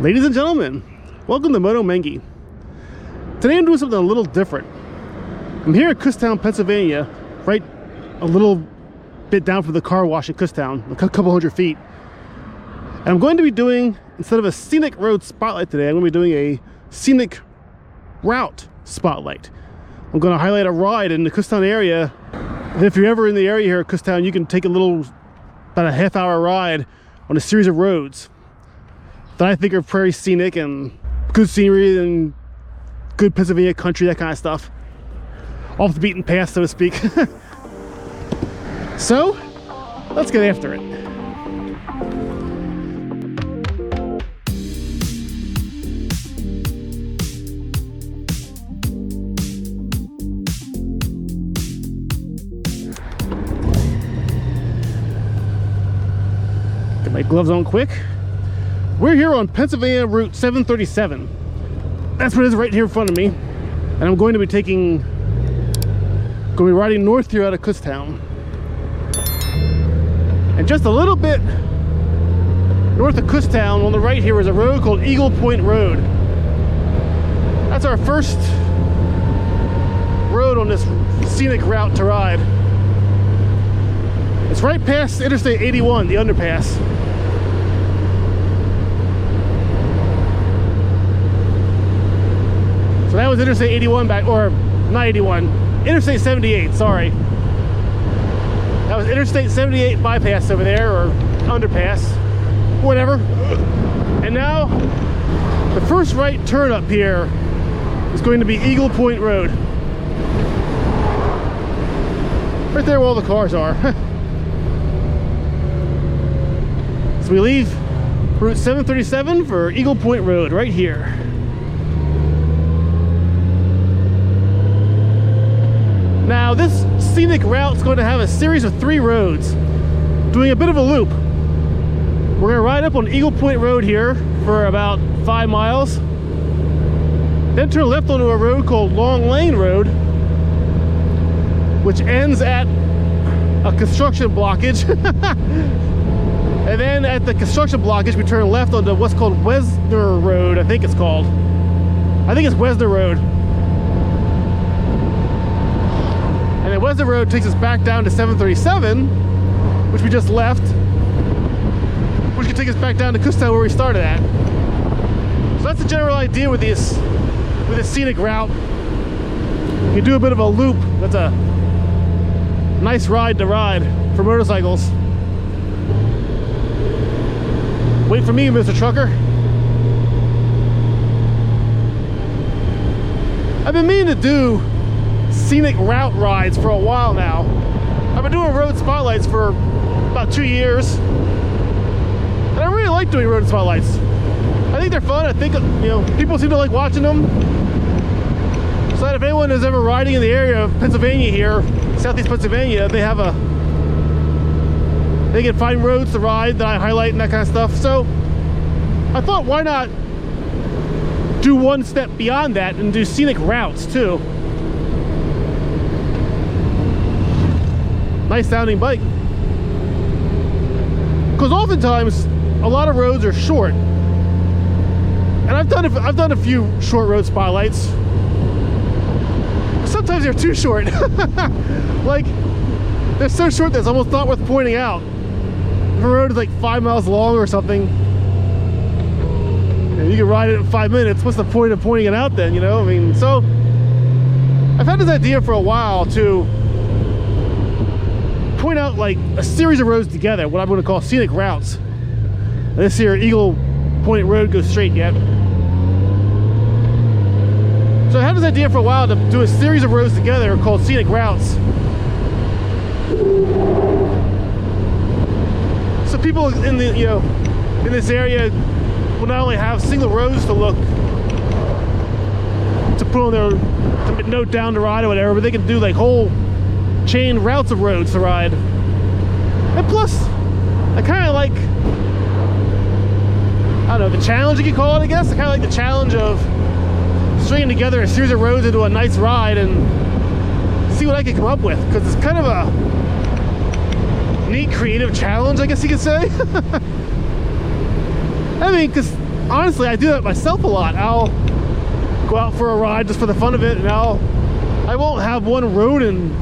Ladies and gentlemen, welcome to Moto Mengy. Today I'm doing something a little different. I'm here in Kutztown, Pennsylvania, right a little bit down from the car wash in Kutztown, a couple hundred feet. And I'm going to be doing, instead of a scenic road spotlight today, I'm going to be doing a scenic route spotlight. I'm going to highlight a ride in the Kutztown area. And if you're ever in the area here at Kutztown, you can take about a half-hour ride on a series of roads that I think are very scenic and good scenery and good Pennsylvania country, that kind of stuff. Off the beaten path, so to speak. So, let's get after it. Get my gloves on quick. We're here on Pennsylvania Route 737. That's what it is right here in front of me. And I'm going to be riding north here out of Kutztown. And just a little bit north of Kutztown on the right here is a road called Eagle Point Road. That's our first road on this scenic route to ride. It's right past Interstate 81, the underpass. So that was Interstate 81 back, or not 81, Interstate 78, sorry. That was Interstate 78 bypass over there, or underpass, whatever. And now, the first right turn up here is going to be Eagle Point Road. Right there where all the cars are. So we leave Route 737 for Eagle Point Road, right here. Now this scenic route is going to have a series of 3 roads, doing a bit of a loop. We're going to ride up on Eagle Point Road here for about 5 miles, then turn left onto a road called Long Lane Road, which ends at a construction blockage. And then at the construction blockage we turn left onto what's called Wesner Road, I think it's called. I think it's Wesner Road. And then Wesner Road takes us back down to 737, which we just left, which can take us back down to Kutztown where we started at. So that's the general idea with this scenic route. You do a bit of a loop. That's a nice ride to ride for motorcycles. Wait for me, Mr. Trucker. I've been meaning to do scenic route rides for a while now. I've been doing road spotlights for about 2 years, and I really like doing road spotlights. I think they're fun. I think, people seem to like watching them. So that if anyone is ever riding in the area of Pennsylvania here, southeast Pennsylvania, they can find roads to ride that I highlight and that kind of stuff. So I thought, why not do one step beyond that and do scenic routes too? Nice sounding bike. Because oftentimes a lot of roads are short, and I've done a few short road spotlights. Sometimes they're too short. Like, they're so short that it's almost not worth pointing out. If a road is like 5 miles long or something, you can ride it in 5 minutes. What's the point of pointing it out then, I mean, so I've had this idea for a while to point out like a series of roads together, what I'm going to call scenic routes. This here Eagle Point Road goes straight yet. So I had this idea for a while to do a series of roads together called scenic routes. So people in the in this area will not only have single roads to look to put on their to note down to ride or whatever, but they can do like whole chain routes of roads to ride. And plus, I kind of like, I don't know, the challenge you could call it, I guess. I kind of like the challenge of stringing together a series of roads into a nice ride and see what I can come up with, because it's kind of a neat creative challenge, I guess you could say. I mean, because honestly, I do that myself a lot. I'll go out for a ride just for the fun of it, and I won't have one road in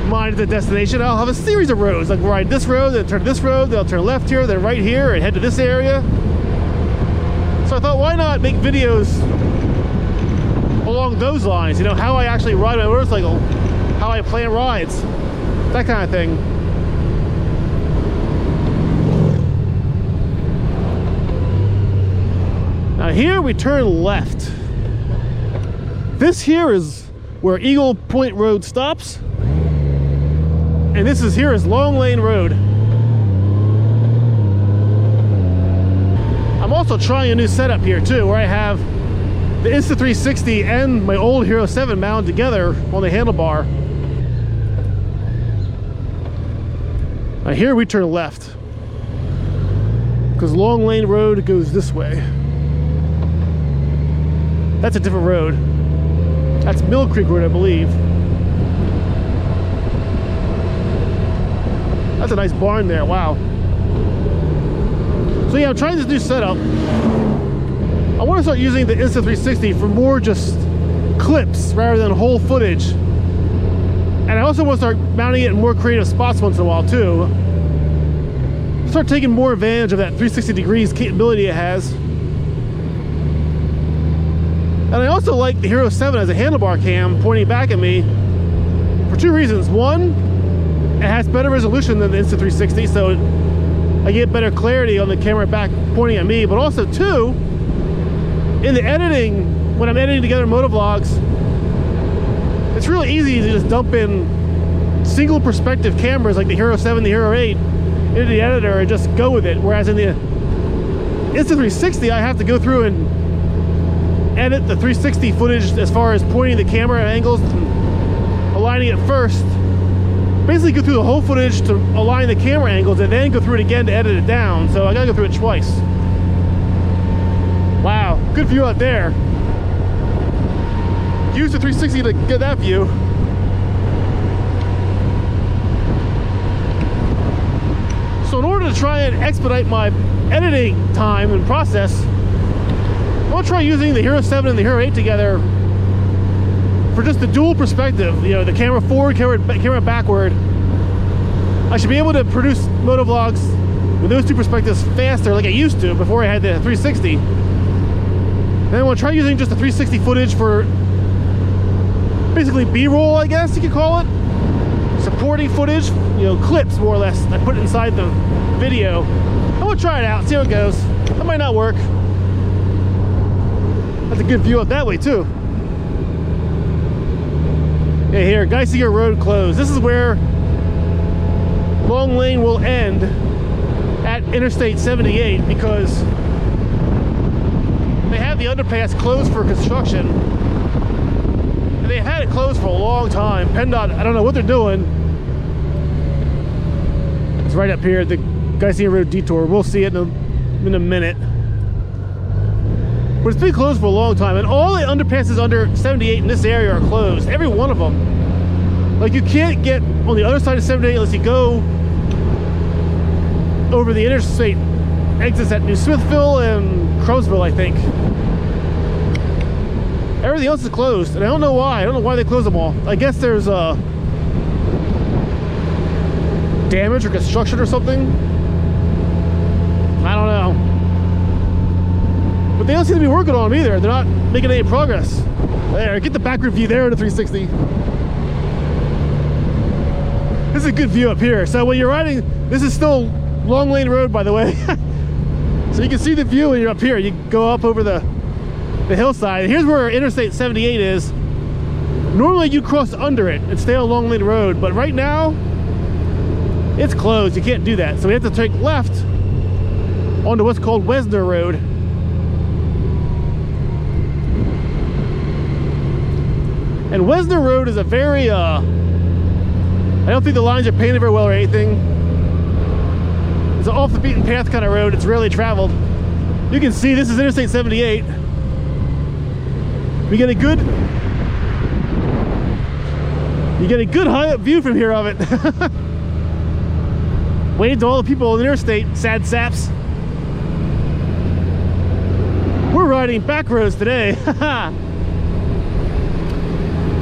mind at the destination. I'll have a series of roads, like ride this road, then turn this road, then I'll turn left here, then right here, and head to this area. So I thought, why not make videos along those lines? You know, how I actually ride my motorcycle, how I plan rides, that kind of thing. Now here we turn left. This here is where Eagle Point Road stops, and this is here is Long Lane Road. I'm also trying a new setup here too, where I have the Insta360 and my old Hero 7 mounted together on the handlebar. Now here we turn left, because Long Lane Road goes this way. That's a different road. That's Mill Creek Road, I believe. That's a nice barn there, wow. So yeah, I'm trying this new setup. I want to start using the Insta360 for more just clips rather than whole footage. And I also want to start mounting it in more creative spots once in a while too. Start taking more advantage of that 360 degrees capability it has. And I also like the Hero 7 as a handlebar cam pointing back at me for two reasons. One, it has better resolution than the Insta360, so I get better clarity on the camera back pointing at me. But also two, in the editing, when I'm editing together motovlogs, it's really easy to just dump in single perspective cameras like the Hero 7, the Hero 8 into the editor and just go with it. Whereas in the Insta360, I have to go through and edit the 360 footage as far as pointing the camera angles and aligning it first. Basically go through the whole footage to align the camera angles and then go through it again to edit it down. So I gotta go through it twice. Wow, good view out there. Use the 360 to get that view. So in order to try and expedite my editing time and process, I'll try using the Hero 7 and the Hero 8 together for just the dual perspective. You know, the camera forward, camera backward. I should be able to produce motovlogs with those two perspectives faster like I used to before I had the 360. Then I want to try using just the 360 footage for basically B-roll, I guess you could call it. Supporting footage, you know, clips more or less. I put it inside the video. I want to try it out, see how it goes. That might not work. That's a good view up that way too. Yeah, here, Geisinger Road closed. This is where Long Lane will end at Interstate 78 because they have the underpass closed for construction. And they had it closed for a long time. PennDOT, I don't know what they're doing. It's right up here, the Geisinger Road detour. We'll see it in a minute. But it's been closed for a long time, and all the underpasses under 78 in this area are closed. Every one of them. Like, you can't get on the other side of 78 unless you go over the interstate exits at New Smithville and Crowsville, I think. Everything else is closed, and I don't know why. I don't know why they closed them all. I guess there's damage or construction or something. I don't know. But they don't seem to be working on them either. They're not making any progress. There, get the backward view there in the 360. This is a good view up here. So when you're riding, this is still Long Lane Road, by the way. So you can see the view when you're up here. You go up over the hillside. Here's where Interstate 78 is. Normally you cross under it and stay on Long Lane Road, but right now it's closed. You can't do that. So we have to take left onto what's called Wesner Road. And Wesner Road is a very, I don't think the lines are painted very well or anything. It's an off the beaten path kind of road. It's rarely traveled. You can see this is Interstate 78. You get a good high up view from here of it. Wave to all the people on the interstate, sad saps. riding back roads today.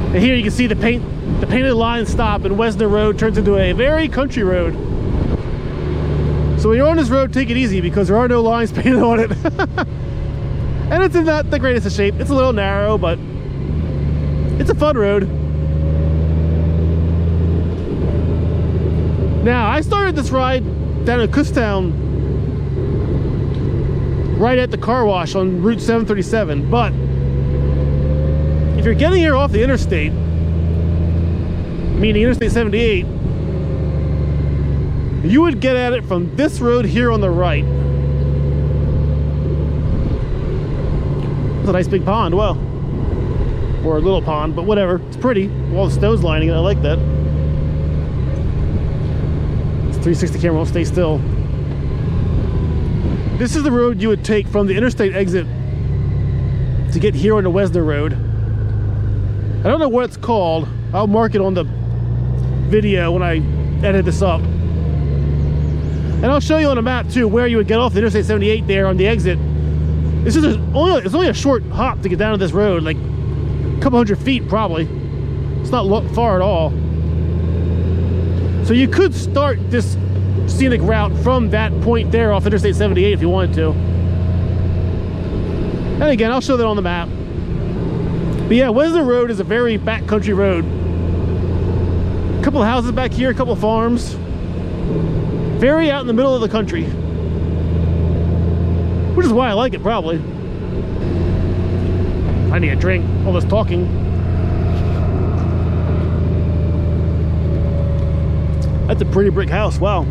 And here you can see the painted line stop, and Wesner Road turns into a very country road. So when you're on this road, take it easy because there are no lines painted on it. And it's in not the greatest of shape. It's a little narrow, but it's a fun road. Now, I started this ride down in Kutztown, right at the car wash on Route 737, but if you're getting here off the interstate, meaning Interstate 78, you would get at it from this road here on the right. It's a nice big pond, well, or a little pond, but whatever. It's pretty. All the stones lining it. I like that. This 360 camera won't stay still. This is the road you would take from the interstate exit to get here on the Wesner Road. I don't know what it's called. I'll mark it on the video when I edit this up. And I'll show you on the map too where you would get off the Interstate 78 there on the exit. It's only a short hop to get down to this road, like a couple hundred feet probably. It's not far at all. So you could start this scenic route from that point there off Interstate 78 if you wanted to. And again, I'll show that on the map. But yeah, Wesner Road is a very backcountry road. A couple of houses back here, a couple of farms. Very out in the middle of the country. Which is why I like it, probably. I need a drink, all this talking. That's a pretty brick house, wow.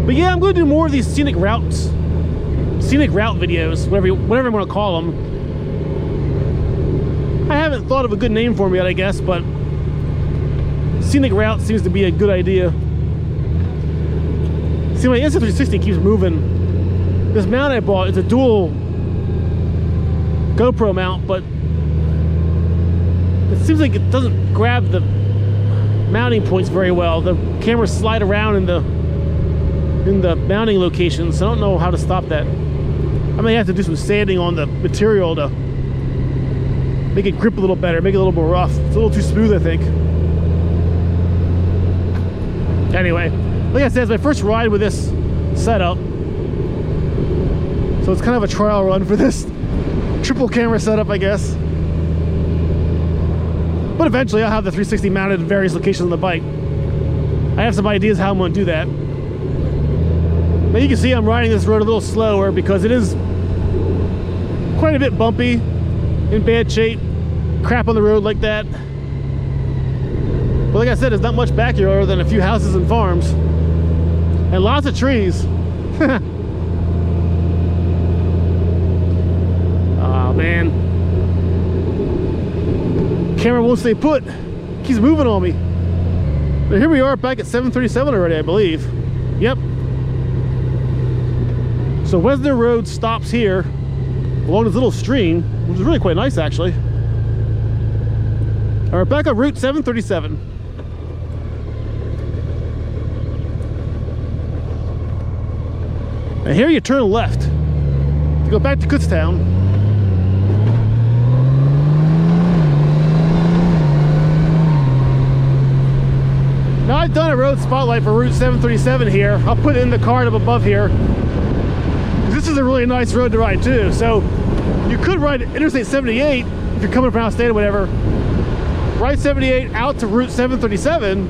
But yeah, I'm going to do more of these scenic route videos, whatever I'm going to call them. I haven't thought of a good name for them yet, I guess, but scenic route seems to be a good idea. See, my Insta360 keeps moving. This mount I bought is a dual GoPro mount, but it seems like it doesn't grab the mounting points very well. The cameras slide around in the mounting locations, so I don't know how to stop that. I may have to do some sanding on the material to make it grip a little better, make it a little more rough. It's a little too smooth, I think. Anyway, like I said, it's my first ride with this setup. So it's kind of a trial run for this triple camera setup, I guess. But eventually I'll have the 360 mounted in various locations on the bike. I have some ideas how I'm going to do that. But you can see I'm riding this road a little slower because it is quite a bit bumpy, in bad shape, crap on the road like that. But like I said, there's not much back here other than a few houses and farms. And lots of trees. Oh man. Camera won't stay put. Keeps moving on me. But here we are back at 737 already, I believe. Yep. So Wesner Road stops here along this little stream, which is really quite nice actually. All right, back on Route 737. And here you turn left to go back to Kutztown. Now I've done a road spotlight for Route 737 here. I'll put it in the card up above here. This is a really nice road to ride too. So you could ride Interstate 78 if you're coming from out of state or whatever. Ride 78 out to Route 737,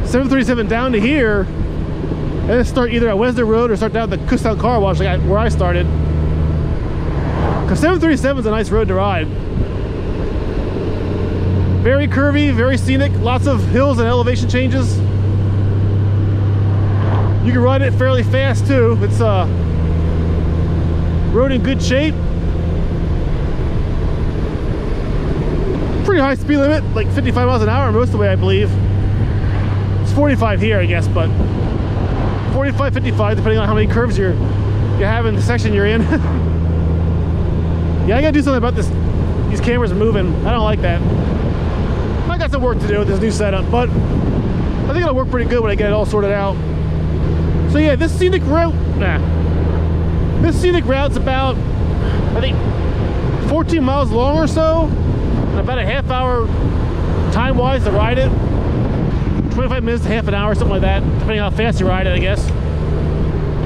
737 down to here, and then start either at Wesner Road or start down the Kutztown car wash like where I started. Because 737 is a nice road to ride. Very curvy, very scenic, lots of hills and elevation changes. You can ride it fairly fast too. It's road in good shape. Pretty high speed limit, like 55 miles an hour most of the way, I believe. It's 45 here, I guess, but 45, 55, depending on how many curves you have in the section you're in. Yeah, I gotta do something about this. These cameras are moving. I don't like that. I got some work to do with this new setup, but I think it'll work pretty good when I get it all sorted out. So yeah, this scenic route, this scenic route's about I think 14 miles long or so, and about a half hour time-wise to ride it. 25 minutes to half an hour, something like that, depending on how fast you ride it, I guess.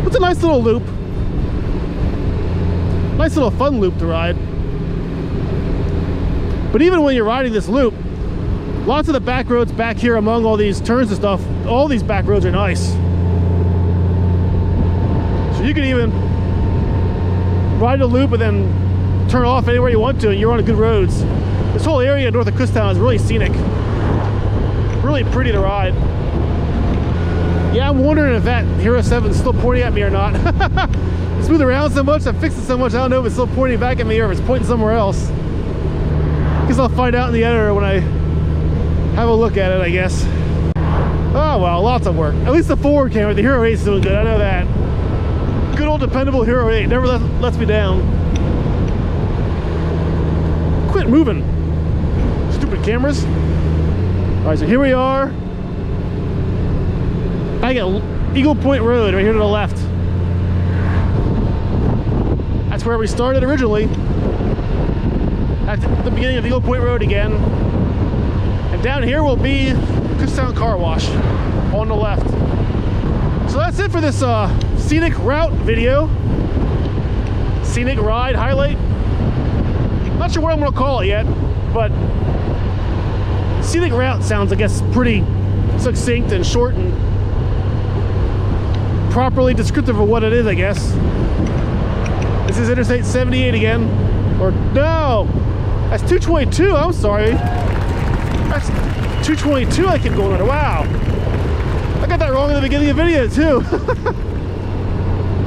It's a nice little loop. Nice little fun loop to ride. But even when you're riding this loop, lots of the back roads back here among all these turns and stuff, all these back roads are nice. So you can even ride the loop and then turn off anywhere you want to, and you're on good roads. This whole area north of Kutztown is really scenic. Really pretty to ride. Yeah, I'm wondering if that Hero 7 is still pointing at me or not. It's moved around so much, I've fixed it so much, I don't know if it's still pointing back at me or if it's pointing somewhere else. Guess I'll find out in the editor when I have a look at it, I guess. Oh well, lots of work. At least the forward camera, the Hero 8 is doing good, I know that. Good old dependable Hero 8, never lets me down. Quit moving, stupid cameras. Alright, so here we are. I got Eagle Point Road right here to the left. That's where we started originally. At the beginning of Eagle Point Road again. And down here will be Kutztown Car Wash on the left. So that's it for this scenic route video. Scenic ride highlight. Not sure what I'm going to call it yet, but scenic route sounds, I guess, pretty succinct and short and properly descriptive of what it is, I guess. This is Interstate 78 again. Or no, that's 222. I'm sorry. That's 222 I keep going on. Wow. I got that wrong in the beginning of the video too.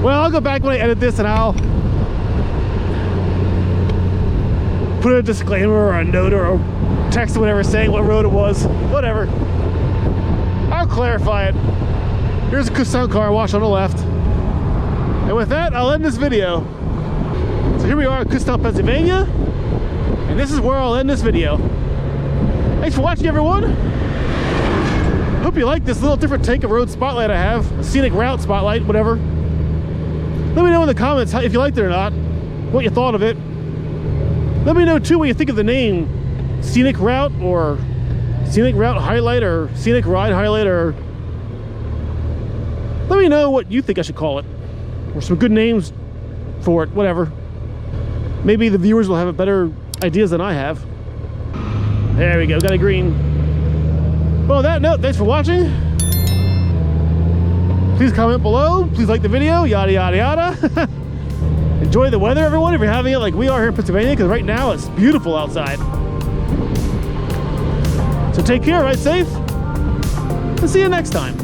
Well, I'll go back when I edit this and I'll put a disclaimer or a note or a text or whatever saying what road it was. Whatever. I'll clarify it. Here's a Kutztown Car Wash on the left. And with that, I'll end this video. So here we are in Kutztown, Pennsylvania. And this is where I'll end this video. Thanks for watching, everyone. Hope you like this little different take of road spotlight I have. A scenic route spotlight, whatever. Let me know in the comments if you liked it or not. What you thought of it. Let me know too what you think of the name. Scenic Route or Scenic Route Highlight or Scenic Ride Highlight, or let me know what you think I should call it. Or some good names for it, whatever. Maybe the viewers will have better ideas than I have. There we go, got a green. Well, on that note, thanks for watching. Please comment below, please like the video, yada yada yada. Enjoy the weather, everyone, if you're having it like we are here in Pennsylvania, because right now it's beautiful outside. So take care, ride safe, and see you next time.